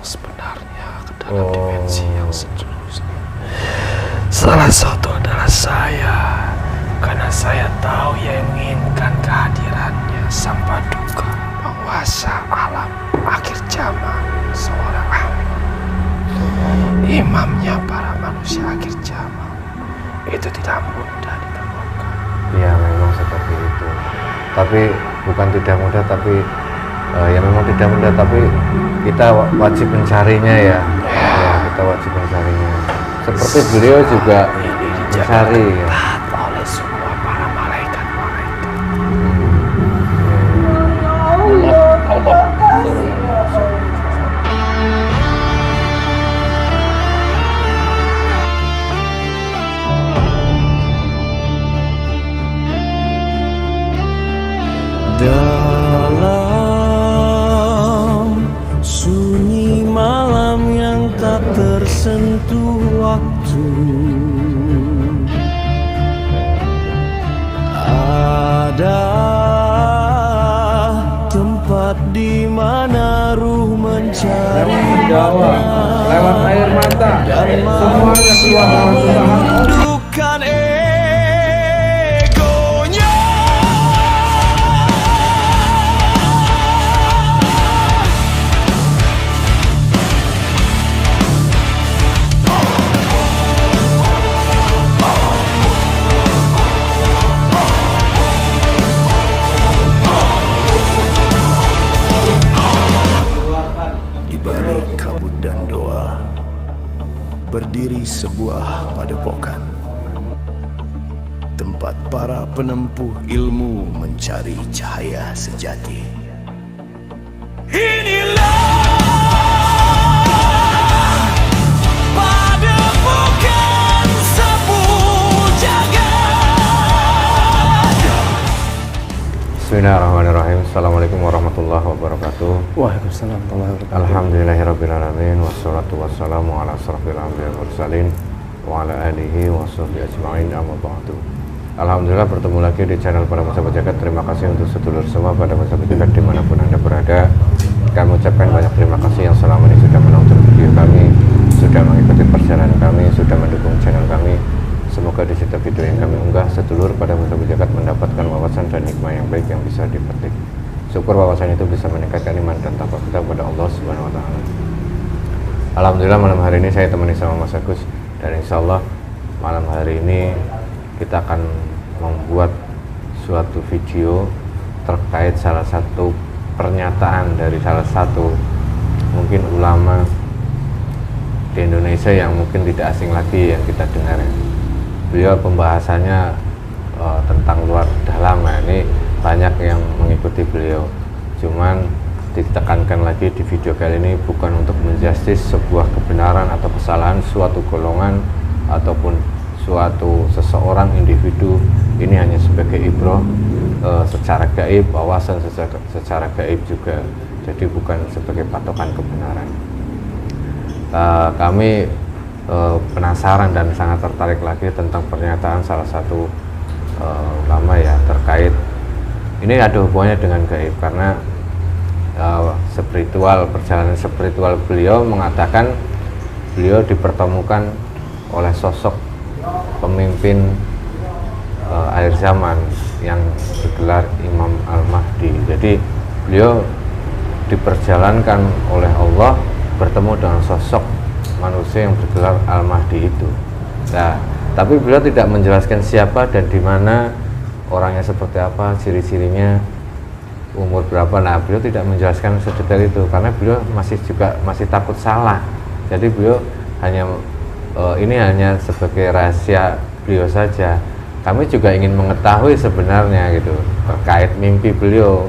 sebenarnya ke dalam dimensi yang seterusnya. Salah satu adalah saya, karena saya tahu ia menginginkan kehadirannya sang paduka penguasa alam akhir zaman, seorang Ahmad, imamnya para manusia akhir zaman. Itu tidak mudah ditemukan. Ya memang seperti itu. Tapi bukan tidak mudah, tapi ya memang tidak mudah, tapi kita wajib mencarinya ya. Ya, kita wajib mencarinya. Seperti beliau juga mencari ya. Oleh semua para malaikat-malaikat. Allah. Dalam sunyi malam yang tak tersentuh waktu, ada tempat di mana ruh mencari lewat air mata dan semuanya keluar dalam usaha. menundukkan egonya. Di balik kabut dan doa berdiri sebuah padepokan, tempat para penempuh ilmu mencari cahaya sejati. Inilah padepokan Sapu Jagat. Bismillahirrahmanirrahim. Assalamualaikum warahmatullahi wabarakatuh. Waalaikumsalam warahmatullahi wabarakatuh. Alhamdulillahirrabbilalamin. Wassalatu wassalamu ala asrafil anbiya wal mursalin wa ala alihi wa sahbihi ajma'in, amma ba'du. Alhamdulillah bertemu lagi di channel Para Sahabat Jagat. Terima kasih untuk sedulur semua pada sahabat jagat dimanapun Anda berada. Kami ucapkan banyak terima kasih yang selama ini sudah menonton video kami, sudah mengikuti perjalanan kami, sudah mendukung channel kami. Semoga di setiap video yang kami unggah, sedulur pada sahabat jagat mendapatkan wawasan dan hikmah yang baik yang bisa dipetik. Syukur wawasan itu bisa meningkatkan iman dan takwa kita kepada Allah Subhanahu wa Ta'ala. Alhamdulillah malam hari ini saya temani sama Mas Agus, dan insya Allah malam hari ini kita akan membuat suatu video terkait salah satu pernyataan dari salah satu mungkin ulama di Indonesia yang mungkin tidak asing lagi yang kita dengar. Beliau pembahasannya tentang luar dalam. Nah, ini banyak yang mengikuti beliau, cuman ditekankan lagi di video kali ini bukan untuk menjustis sebuah kebenaran atau kesalahan suatu golongan ataupun suatu seseorang individu. Ini hanya sebagai ibrah secara gaib, wawasan secara gaib juga, jadi bukan sebagai patokan kebenaran. Kami penasaran dan sangat tertarik lagi tentang pernyataan salah satu ulama ya, terkait ini ada hubungannya dengan gaib, karena perjalanan spiritual beliau mengatakan beliau dipertemukan oleh sosok pemimpin akhir zaman yang bergelar Imam Al-Mahdi. Jadi beliau diperjalankan oleh Allah bertemu dengan sosok manusia yang bergelar Al-Mahdi itu. Nah, tapi beliau tidak menjelaskan siapa dan di mana, orangnya seperti apa, ciri-cirinya, umur berapa. Nah, beliau tidak menjelaskan sedetail itu karena beliau masih takut salah. Jadi beliau hanya ini hanya sebagai rahasia beliau saja. Kami juga ingin mengetahui sebenarnya gitu terkait mimpi beliau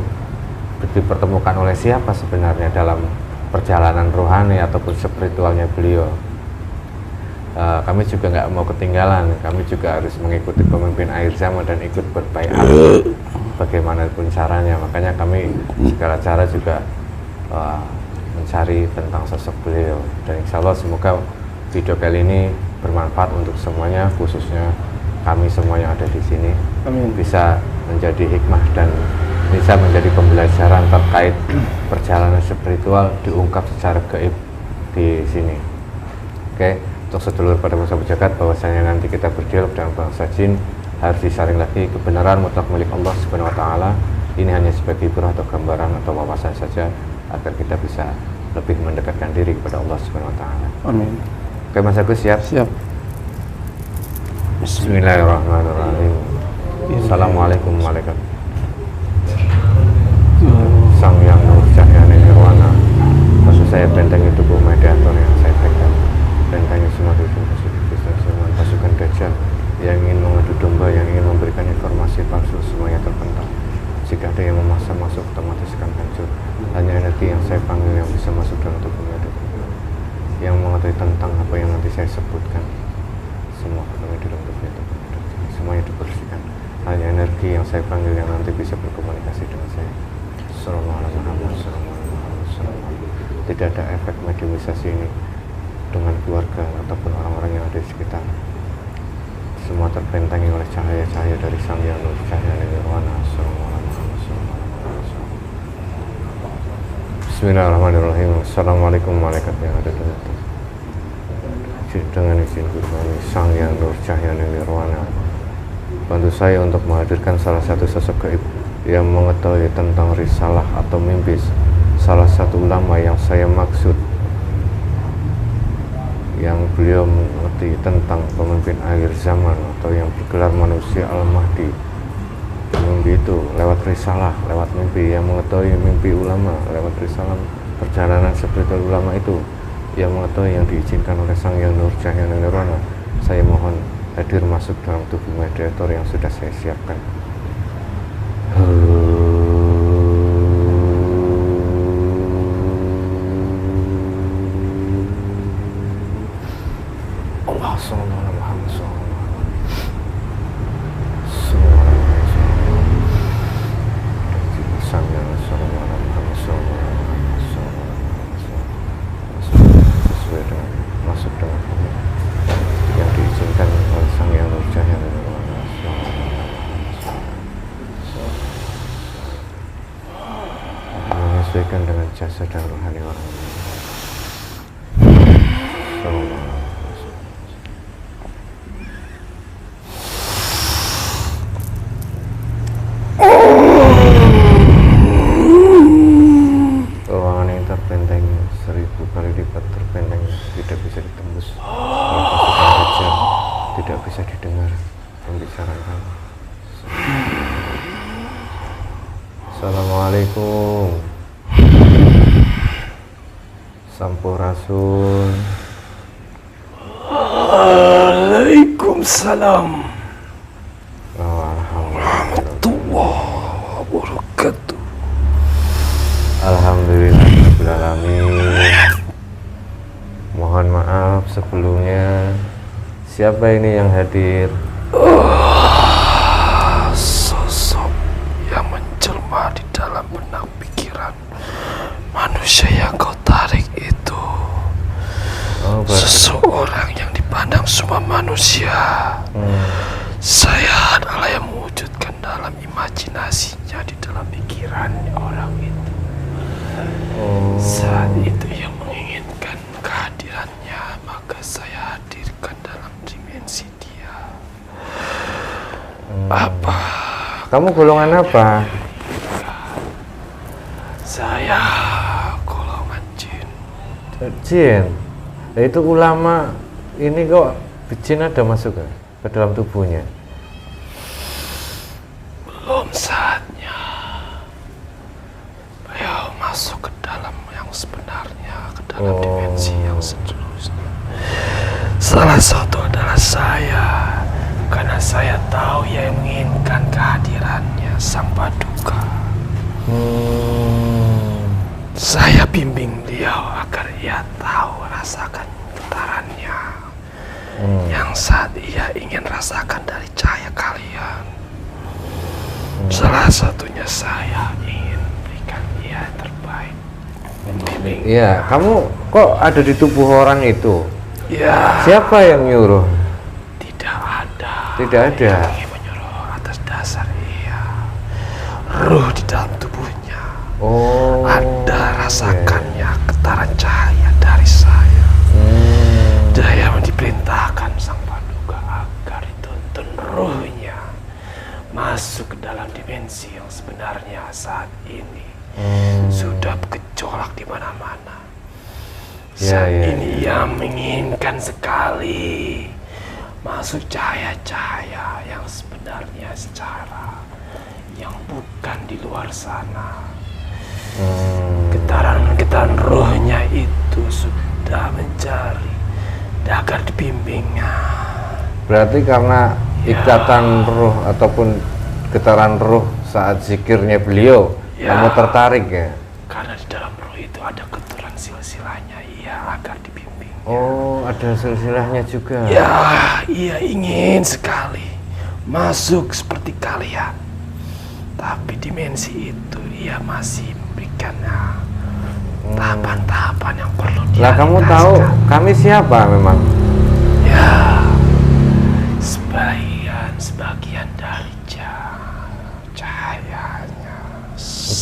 dipertemukan oleh siapa sebenarnya dalam perjalanan rohani ataupun spiritualnya beliau. Kami juga nggak mau ketinggalan, kami juga harus mengikuti pemimpin akhir zaman dan ikut berbaiat bagaimanapun caranya. Makanya kami segala cara juga mencari tentang sosok beliau, dan insya Allah semoga video kali ini bermanfaat untuk semuanya, khususnya kami semua yang ada di sini. Amin. Bisa menjadi hikmah dan bisa menjadi pembelajaran terkait perjalanan spiritual diungkap secara gaib di sini. Oke, untuk sedulur pada masa berjagat, bahwasanya nanti kita berdialog dengan bangsa jin harus disaring lagi kebenaran mutlak milik Allah Subhanahu wa taala. Ini hanya sebagai hiburan atau gambaran atau wawasan saja agar kita bisa lebih mendekatkan diri kepada Allah Subhanahu wa taala. Amin. Oke Mas Agus, siap? Siap. Bismillahirrahmanirrahim. Assalamualaikum warahmatullahi Sang Yang Nur Cahya Nirwana, maksud saya bentengi tubuh mediator yang saya pegang, bentengi semua dukun kesulitan pasukan Dajjal yang ingin mengadu domba, yang ingin memberikan informasi palsu, semuanya terpental. Jika ada yang memaksa masuk, otomatis akan hancur. Hanya energi yang saya panggil yang bisa masuk dalam tubuh mediator, yang mengetahui tentang apa yang nanti saya sebutkan. Semua ketemu di dalam tubuh mediator, semuanya dibersihkan. Hanya energi yang saya panggil yang nanti bisa berkomunikasi dengan saya. Tidak ada efek mediumisasi ini dengan keluarga ataupun orang-orang yang ada di sekitar. Semua terbentengi oleh cahaya-cahaya dari Sang Yang Nur Cahya Nirwana. Bismillahirrahmanirrahim. Assalamualaikum warahmatullahi wabarakatuh. Dengan izin kami Sang Yang Nur Cahya Nirwana, bantu saya untuk menghadirkan salah satu sosok gaib yang mengetahui tentang risalah atau mimpi salah satu ulama yang saya maksud, yang beliau mengerti tentang pemimpin akhir zaman atau yang bergelar manusia Al-Mahdi. Mimpi itu lewat risalah, lewat mimpi, yang mengetahui mimpi ulama lewat risalah, perjalanan spiritual ulama itu yang mengetahui, yang diizinkan oleh Sang Yang Nur Cahya Nirwana. Saya mohon hadir masuk dalam tubuh mediator yang sudah saya siapkan. Allah sallallahu alaihi wasallam. Sang Yang sallallahu alaihi wasallam. Sesuai dengan masuk dalam tubuh yang diizinkan oleh Sang Yang Nur Cahya Nirwana. Menyesuaikan dengan jasa dan rohani orang. Ruangan yang terbentengi 1000 kali lipat terbentengi, tidak bisa ditembus oleh pasukan Dajjal, tidak bisa didengar pembicaraan kamu. Assalamualaikum. Sampurasun. Waalaikumsalam warahmatullahi wabarakatuh. Alhamdulillahirrahmanirrahim. Mohon maaf sebelumnya. Siapa ini yang hadir? Sosok yang menjelma di dalam benak pikiran manusia yang kau tarik itu. Seseorang yang dipandang semua manusia. Saya adalah yang mewujudkan dalam imajinasinya, di dalam pikirannya orang itu. Saat itu yang menginginkan kehadirannya, maka saya hadirkan dalam dimensi dia. Apa? Kamu golongan apa? Saya golongan jin. Jin. Nah, itu ulama ini kok jin ada masuk ke dalam tubuhnya? Belum saatnya. Beliau masuk ke dalam yang sebenarnya, ke dalam dimensi yang seterusnya. Salah satu adalah saya, karena saya tahu ia yang menginginkan kehadirannya, Sang Paduka. Saya bimbing beliau agar ia tahu, rasakan getarannya yang saat ia ingin rasakan dari cahaya kalian. Salah satunya saya ingin berikan ia yang terbaik. Iya, kamu kok ada di tubuh orang itu? Ya. Siapa yang nyuruh? Tidak ada. Tidak ada. Yang ingin menyuruh atas dasar ia. Ruh di dalam tubuhnya. Oh. Ada rasakannya getaran cahaya dari saya. Saat ini ia menginginkan sekali masuk cahaya-cahaya yang sebenarnya secara yang bukan di luar sana. Getaran-getaran rohnya itu sudah mencari agar dibimbingnya. Berarti karena ikatan roh ataupun getaran roh saat zikirnya beliau, kamu tertarik ya? Karena di dalam roh itu ada getaran silsilahnya, agar dibimbing. Oh, ada silsilahnya juga. Ya, ia ingin sekali masuk seperti kalian. Tapi dimensi itu ia masih memberikan tahapan-tahapan yang perlu dia. Lah kamu tahu kami siapa memang? Ya, sebagian dari cahayanya.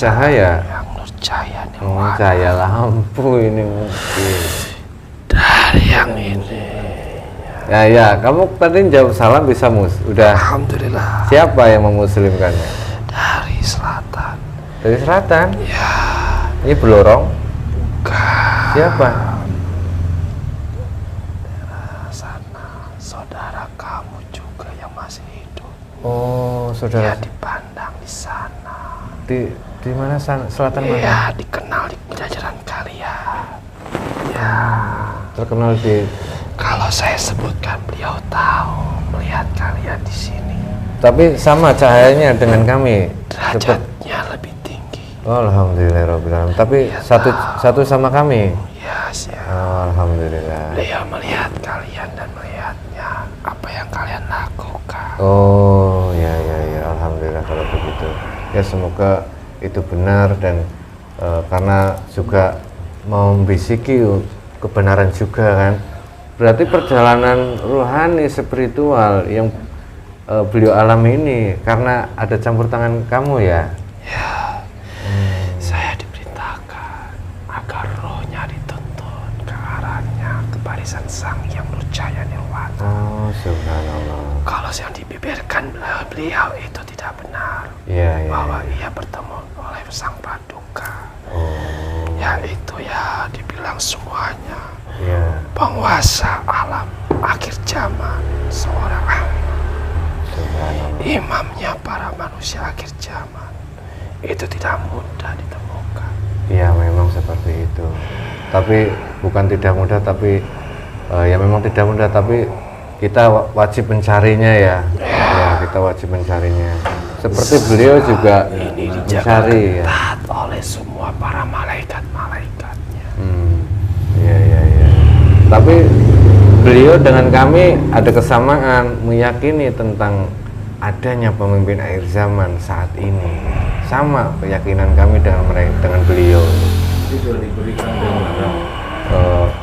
Cahaya? Yang cahaya Cahaya lampu ini mungkin. Dari yang ini. Ya, kamu tadi jawab salam bisa udah. Alhamdulillah. Siapa yang memuslimkannya? Dari selatan. Dari selatan? Ya. Ini Belorong? Bukan. Siapa? Sana saudara kamu juga yang masih hidup. Oh, Dia saudara. dipandang di sana. Di mana sana? Selatan mana? Ya, dikenal di jajaran kalian. Ya. Terkenal di. Kalau saya sebutkan beliau tahu melihat kalian di sini. Tapi sama cahayanya dengan kami. Derajatnya lebih tinggi. Oh, alhamdulillah. Tapi Ya, satu sama kami. Ya, siap. Oh, alhamdulillah. Beliau melihat kalian dan melihatnya apa yang kalian lakukan. Oh, ya. Alhamdulillah kalau begitu. Ya, semoga itu benar dan karena juga membisiki kebenaran juga kan. Berarti perjalanan rohani spiritual yang beliau alami ini karena ada campur tangan kamu ya? Ya, saya diperintahkan agar rohnya dituntun ke arahnya, ke barisan sang yang nurjaya nirwana. Oh, subhanallah. Kalau yang dibibirkan beliau itu tidak benar. Iya. Bahwa ia bertemu oleh sang paduka. Oh. Ya itu ya dibilang semuanya. Iya. Penguasa alam akhir zaman, seorang imamnya para manusia akhir zaman. Itu tidak mudah ditemukan. Iya, memang seperti itu. Tapi bukan tidak mudah, tapi ya memang tidak mudah, tapi kita wajib mencarinya ya. Ya, kita wajib mencarinya. Seperti beliau juga Ini mencari ya. taat oleh semua para malaikat-malaikatnya. Iya. Tapi beliau dengan kami ada kesamaan, meyakini tentang adanya pemimpin akhir zaman saat ini. Sama keyakinan kami dengan beliau. Itu sudah diberikan gambaran,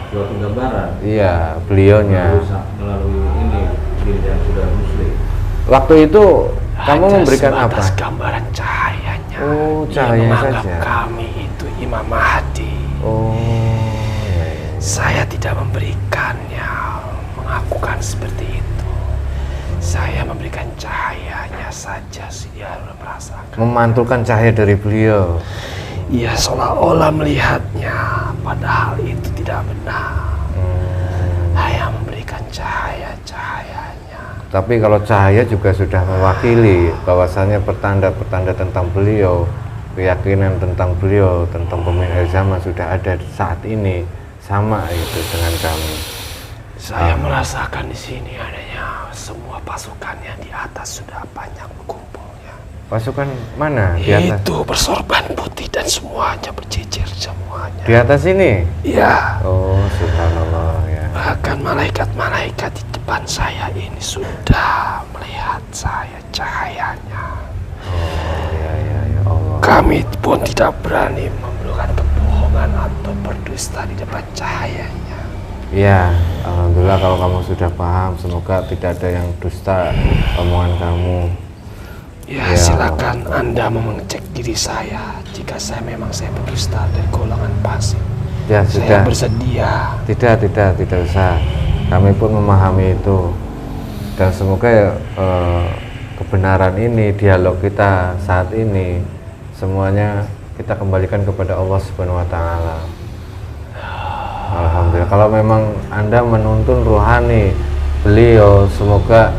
suatu gambaran. Iya, beliaunya. Melalui ini dia sudah muslim. Waktu itu kamu Hanya memberikan apa? sebatas gambaran cahayanya. Oh, Dia cahaya menganggap saja. kami itu Imam Mahdi. Oh, iya. Saya tidak memberikannya, mengakukan seperti itu. Saya memberikan cahayanya saja, dia merasakan. Memantulkan cahaya dari beliau. Ia seolah-olah melihatnya, padahal itu tidak benar. Hanya memberikan cahayanya. Tapi kalau cahaya juga sudah mewakili bahwasannya pertanda-pertanda tentang beliau, keyakinan tentang beliau, tentang pemimpin akhir zaman sudah ada saat ini, sama itu dengan kami. Saya merasakan di sini adanya semua pasukannya di atas sudah banyak berkumpulnya. Pasukan mana di atas? Itu bersorban putih dan semuanya berjejer semuanya. Di atas ini? Ya. Oh, subhanallah ya. Bahkan malaikat-malaikat di depan saya ini sudah melihat saya cahayanya. Oh, ya Allah. Kami pun tidak berani melakukan kebohongan atau berdusta di depan cahayanya. Ya, alhamdulillah kalau kamu sudah paham, semoga tidak ada yang dusta omongan kamu. Ya, Ya, silakan Anda mengecek diri saya jika saya berdusta dari golongan fasik. Ya, Saya sudah. bersedia. Tidak usah. Kami pun memahami itu. Dan semoga ya, kebenaran ini, dialog kita saat ini, semuanya kita kembalikan kepada Allah Subhanahu wa taala. Alhamdulillah. Kalau memang Anda menuntun rohani beliau, semoga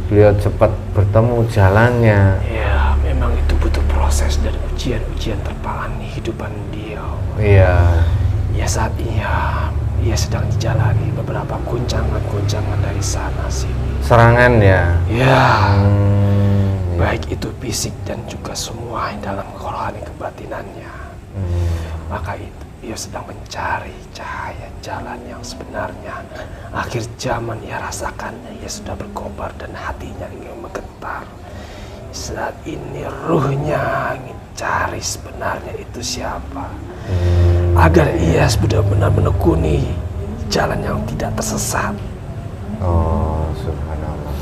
beliau cepat bertemu jalannya. Ya, memang itu butuh proses dan ujian-ujian terpalan di kehidupan dia. Iya. Ya saat ini ia sedang dijalani beberapa guncangan-guncangan dari sana sini. Serangan ya. Ya. Hmm, Baik itu fisik dan juga semua dalam rohani kebatinannya. Maka itu ia sedang mencari cahaya jalan yang sebenarnya. Akhir zaman ia rasakan ia sudah berkobar dan hatinya ingin menggetar. Saat ini ruhnya ingin cari sebenarnya itu siapa, agar ia sudah benar menekuni jalan yang tidak tersesat. Oh, subhanallah.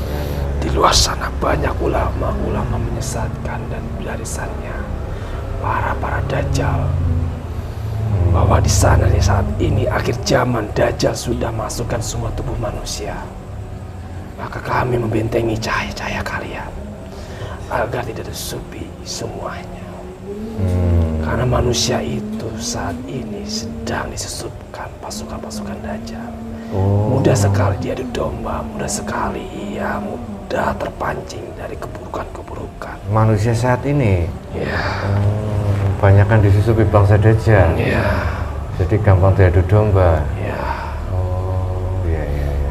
Di luar sana banyak ulama-ulama menyesatkan dan barisannya para dajjal. Bahwa di sana di saat ini akhir zaman dajjal sudah masukkan semua tubuh manusia. Maka kami membentengi cahaya-cahaya kalian agar tidak disusupi semuanya. Karena manusia itu saat ini sedang disusupkan pasukan-pasukan dajjal. Mudah sekali dia didomba, mudah sekali ia mudah terpancing dari keburukan-keburukan. Manusia saat ini Ya. kebanyakan disusupi bangsa dajjal. Ya. Jadi gampang diadu domba. Ya. Oh, iya.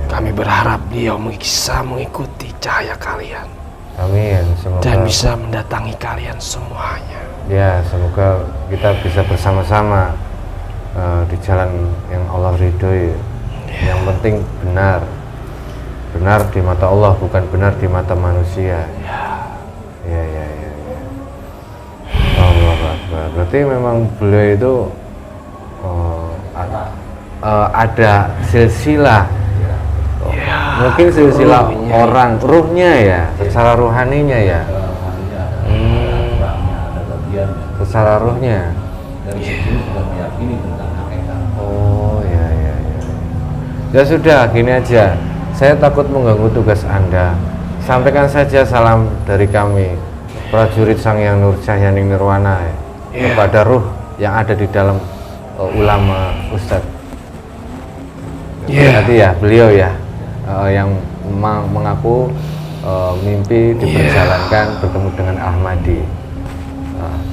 Kami berharap dia bisa mengikuti cahaya kalian Amin. Semoga dan bisa mendatangi kalian semuanya. ya, semoga kita bisa bersama-sama di jalan yang Allah ridhoi. Yang penting benar di mata Allah, bukan benar di mata manusia. Ya. Allah Akbar. Berarti memang beliau itu ada silsilah. Mungkin silsilah orang, ruhnya ya, secara rohaninya ya. Ada bagiannya. Secara ruhnya. Dan ini sudah meyakini tentang hakikat. Oh ya. Ya sudah, gini aja. Saya takut mengganggu tugas Anda. Sampaikan saja salam dari kami, prajurit Sang Hyang Nurjahyaning Nirwana, kepada ruh yang ada di dalam ulama Ustadz. Berarti ya, beliau ya yang mengaku mimpi diperjalankan bertemu dengan Ahmadi.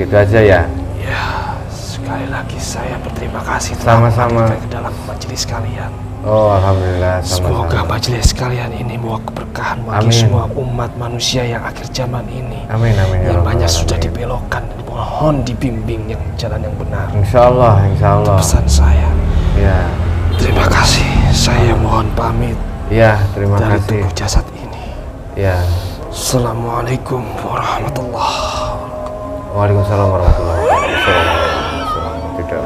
Gitu aja ya. Ya, sekali lagi saya berterima kasih Sama-sama. ke dalam majelis kalian. Oh, alhamdulillah. Semoga Sama-sama. majelis kalian ini membawa keberkahan bagi Amin. semua umat manusia yang akhir zaman ini. Amin ya Yang Rabbal banyak sudah Alamin. dibelokkan dan mohon dibimbing yang jalan yang benar. Insya Allah. Pesan saya. Ya, Terima kasih. Saya mohon pamit ya, terima dari kasih. tubuh jasad ini. Ya, Assalamualaikum warahmatullahi wabarakatuh. Waalaikumsalam warahmatullahi wabarakatuh. Tidak.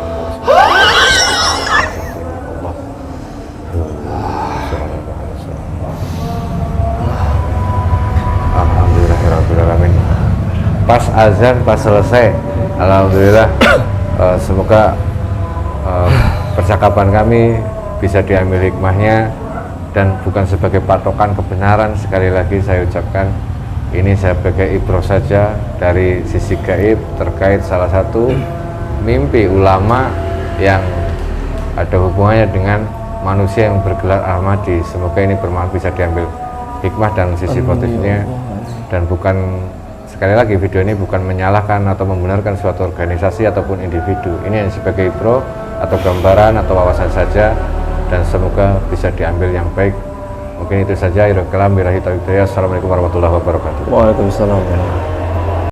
Alhamdulillahirrahmanirrahim. Pas azan, pas selesai. Alhamdulillah. Semoga percakapan kami bisa diambil hikmahnya dan bukan sebagai patokan kebenaran. Sekali lagi saya ucapkan, ini sebagai ibroh saja dari sisi gaib terkait salah satu mimpi ulama yang ada hubungannya dengan manusia yang bergelar Ahmadi. Semoga ini bermanfaat, bisa diambil hikmah dan sisi positifnya, dan bukan, sekali lagi, video ini bukan menyalahkan atau membenarkan suatu organisasi ataupun individu. Ini hanya sebagai ibroh atau gambaran atau wawasan saja, dan semoga bisa diambil yang baik. Mungkin itu saja. Assalamualaikum warahmatullahi wabarakatuh. Waalaikumsalam.